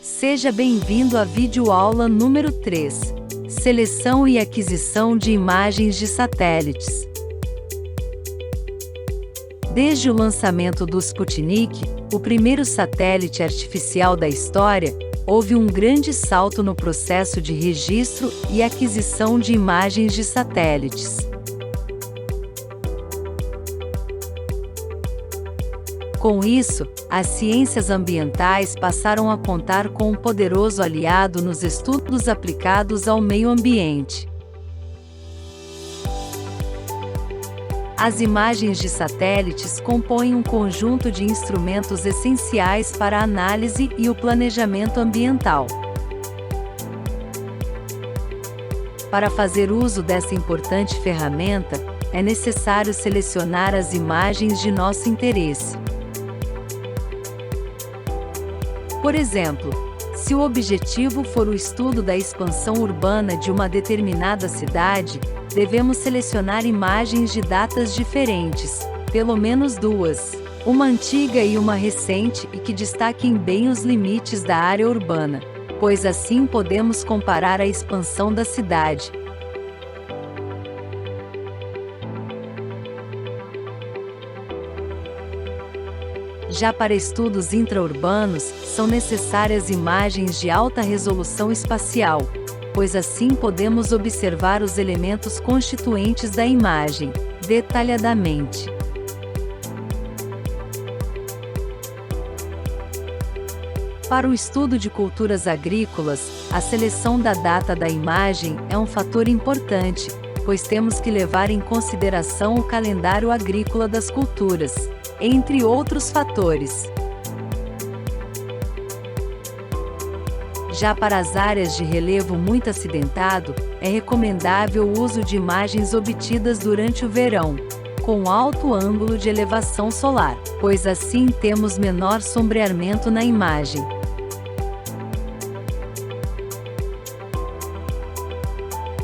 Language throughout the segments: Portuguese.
Seja bem-vindo à videoaula número 3. Seleção e aquisição de imagens de satélites. Desde o lançamento do Sputnik, o primeiro satélite artificial da história, houve um grande salto no processo de registro e aquisição de imagens de satélites. Com isso, as ciências ambientais passaram a contar com um poderoso aliado nos estudos aplicados ao meio ambiente. As imagens de satélites compõem um conjunto de instrumentos essenciais para a análise e o planejamento ambiental. Para fazer uso dessa importante ferramenta, é necessário selecionar as imagens de nosso interesse. Por exemplo, se o objetivo for o estudo da expansão urbana de uma determinada cidade, devemos selecionar imagens de datas diferentes, pelo menos duas, uma antiga e uma recente e que destaquem bem os limites da área urbana, pois assim podemos comparar a expansão da cidade. Já para estudos intraurbanos, são necessárias imagens de alta resolução espacial, pois assim podemos observar os elementos constituintes da imagem, detalhadamente. Para o estudo de culturas agrícolas, a seleção da data da imagem é um fator importante, pois temos que levar em consideração o calendário agrícola das culturas, entre outros fatores. Já para as áreas de relevo muito acidentado, é recomendável o uso de imagens obtidas durante o verão, com alto ângulo de elevação solar, pois assim temos menor sombreamento na imagem.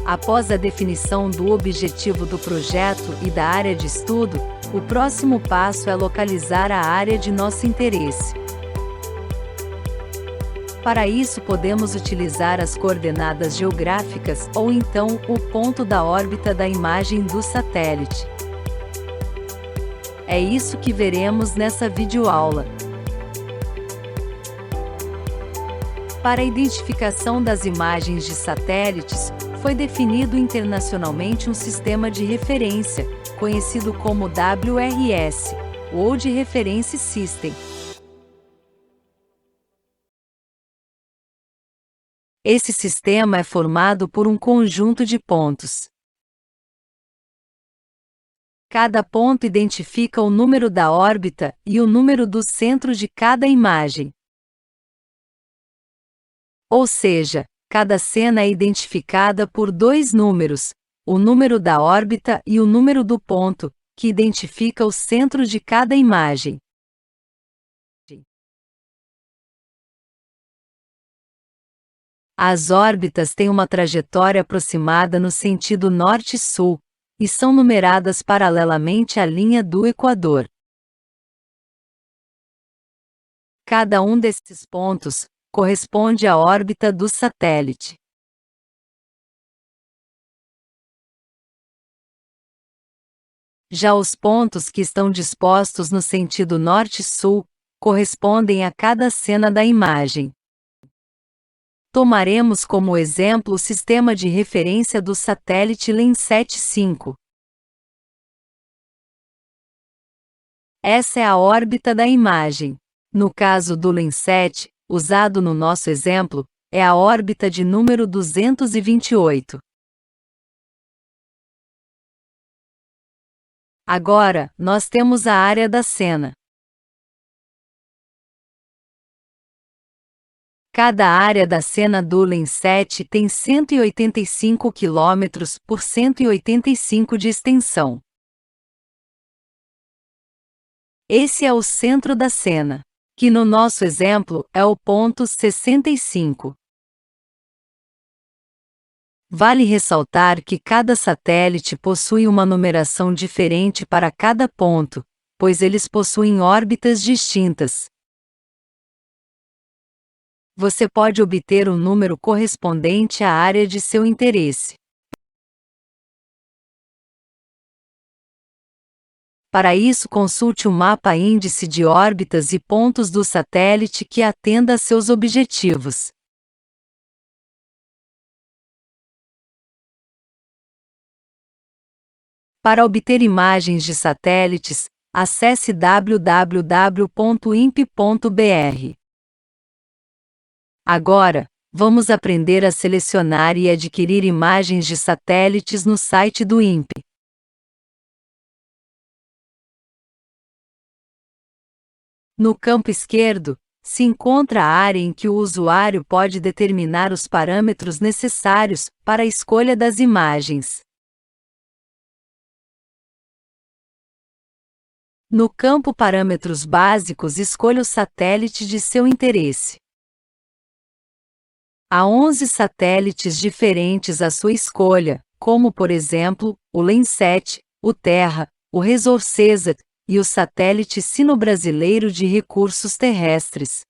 Após a definição do objetivo do projeto e da área de estudo, o próximo passo é localizar a área de nosso interesse. Para isso podemos utilizar as coordenadas geográficas ou então o ponto da órbita da imagem do satélite. É isso que veremos nessa videoaula. Para a identificação das imagens de satélites, foi definido internacionalmente um sistema de referência, conhecido como WRS, World Reference System. Esse sistema é formado por um conjunto de pontos. Cada ponto identifica o número da órbita e o número do centro de cada imagem. Ou seja, cada cena é identificada por dois números, o número da órbita e o número do ponto, que identifica o centro de cada imagem. As órbitas têm uma trajetória aproximada no sentido norte-sul, e são numeradas paralelamente à linha do Equador. Cada um desses pontos corresponde à órbita do satélite. Já os pontos que estão dispostos no sentido norte-sul correspondem a cada cena da imagem. Tomaremos como exemplo o sistema de referência do satélite Landsat 5. Essa é a órbita da imagem. No caso do Landsat, usado no nosso exemplo, é a órbita de número 228. Agora, nós temos a área da cena. Cada área da cena do Landsat tem 185 km por 185 de extensão. Esse é o centro da cena, que no nosso exemplo é o ponto 65. Vale ressaltar que cada satélite possui uma numeração diferente para cada ponto, pois eles possuem órbitas distintas. você pode obter um número correspondente à área de seu interesse. Para isso, consulte o mapa índice de órbitas e pontos do satélite que atenda a seus objetivos. Para obter imagens de satélites, acesse www.imp.br. Agora, vamos aprender a selecionar e adquirir imagens de satélites no site do INPE. No campo esquerdo, se encontra a área em que o usuário pode determinar os parâmetros necessários para a escolha das imagens. No campo Parâmetros básicos, escolha o satélite de seu interesse. Há 11 satélites diferentes à sua escolha, como por exemplo, o Landsat, o Terra, o Resources e o satélite sino-brasileiro de recursos terrestres.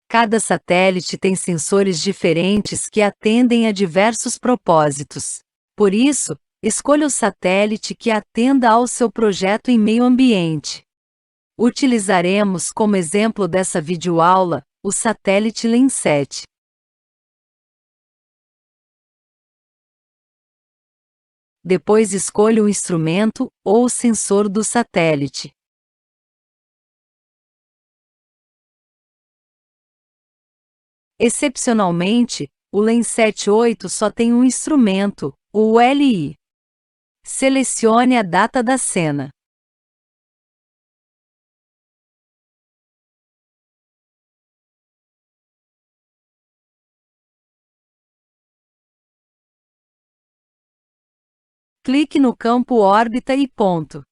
Cada satélite tem sensores diferentes que atendem a diversos propósitos. Por isso, escolha o satélite que atenda ao seu projeto em meio ambiente. Utilizaremos como exemplo dessa videoaula o satélite Landsat. Depois escolha o instrumento ou o sensor do satélite. Excepcionalmente, o Landsat 8 só tem um instrumento, o ULI. Selecione a data da cena. Clique no campo órbita e ponto.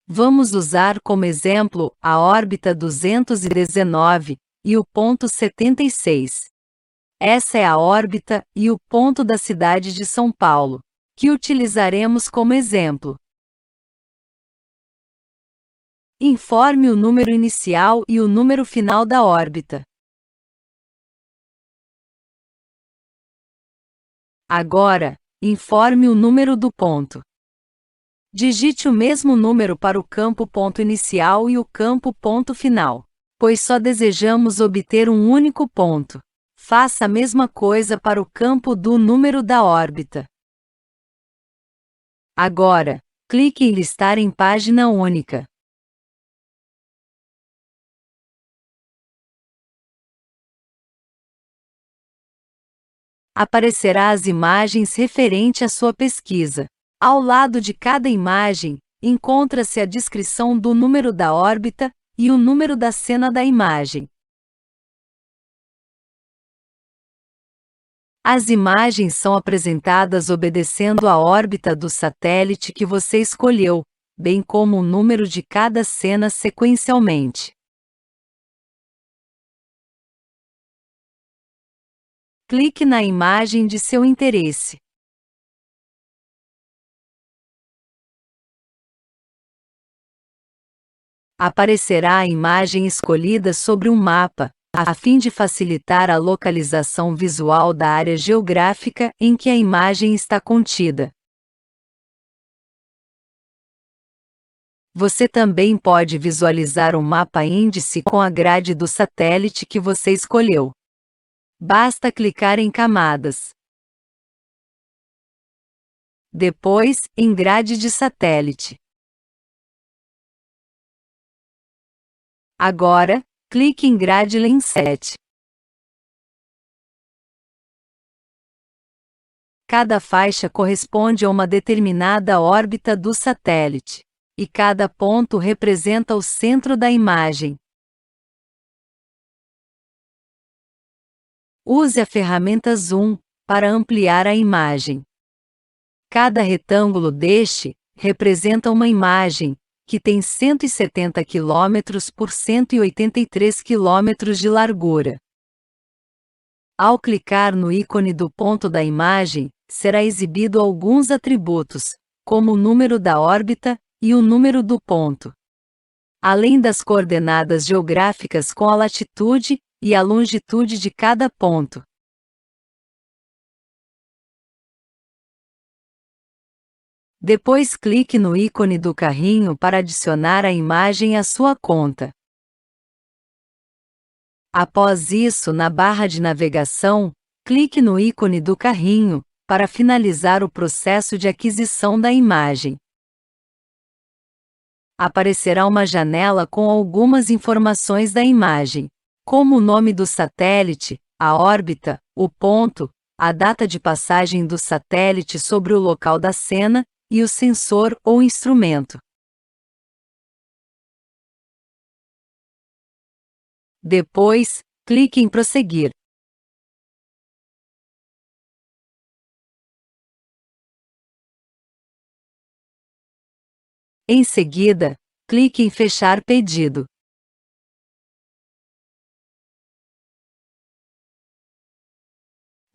Vamos usar como exemplo a órbita 219 e o ponto 76. Essa é a órbita e o ponto da cidade de São Paulo, que utilizaremos como exemplo. Informe o número inicial e o número final da órbita. Agora, informe o número do ponto. Digite o mesmo número para o campo ponto inicial e o campo ponto final, pois só desejamos obter um único ponto. Faça a mesma coisa para o campo do número da órbita. Agora, clique em listar em página única. Aparecerá as imagens referente à sua pesquisa. Ao lado de cada imagem, encontra-se a descrição do número da órbita e o número da cena da imagem. As imagens são apresentadas obedecendo a órbita do satélite que você escolheu, bem como o número de cada cena sequencialmente. Clique na imagem de seu interesse. Aparecerá a imagem escolhida sobre um mapa, a fim de facilitar a localização visual da área geográfica em que a imagem está contida. Você também pode visualizar o mapa índice com a grade do satélite que você escolheu. Basta clicar em Camadas. Depois, em Grade de satélite. Agora, clique em Grade Landsat. Cada faixa corresponde a uma determinada órbita do satélite, e cada ponto representa o centro da imagem. Use a ferramenta Zoom para ampliar a imagem. Cada retângulo deste representa uma imagem que tem 170 km por 183 km de largura. Ao clicar no ícone do ponto da imagem, será exibido alguns atributos, como o número da órbita e o número do ponto. além das coordenadas geográficas com a latitude e a longitude de cada ponto. Depois clique no ícone do carrinho para adicionar a imagem à sua conta. Após isso, na barra de navegação, clique no ícone do carrinho, para finalizar o processo de aquisição da imagem. Aparecerá uma janela com algumas informações da imagem, como o nome do satélite, a órbita, o ponto, a data de passagem do satélite sobre o local da cena, e o sensor ou instrumento. Depois, clique em prosseguir. Em seguida, clique em fechar pedido.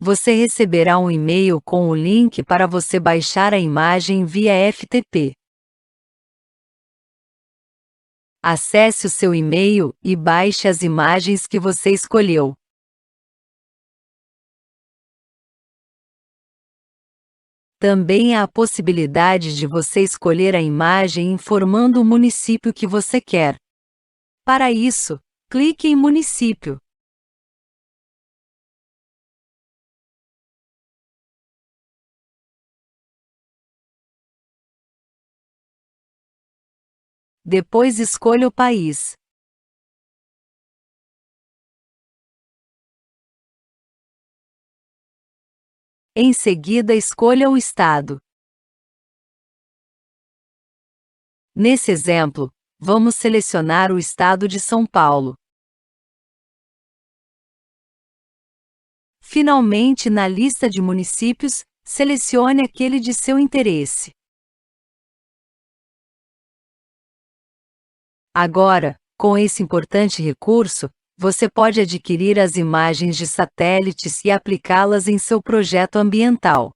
Você receberá um e-mail com o link para você baixar a imagem via FTP. Acesse o seu e-mail e baixe as imagens que você escolheu. Também há a possibilidade de você escolher a imagem informando o município que você quer. Para isso, clique em Município. Depois escolha o país. Em seguida, escolha o estado. Nesse exemplo, vamos selecionar o estado de São Paulo. Finalmente, na lista de municípios, selecione aquele de seu interesse. Agora, com esse importante recurso, você pode adquirir as imagens de satélites e aplicá-las em seu projeto ambiental.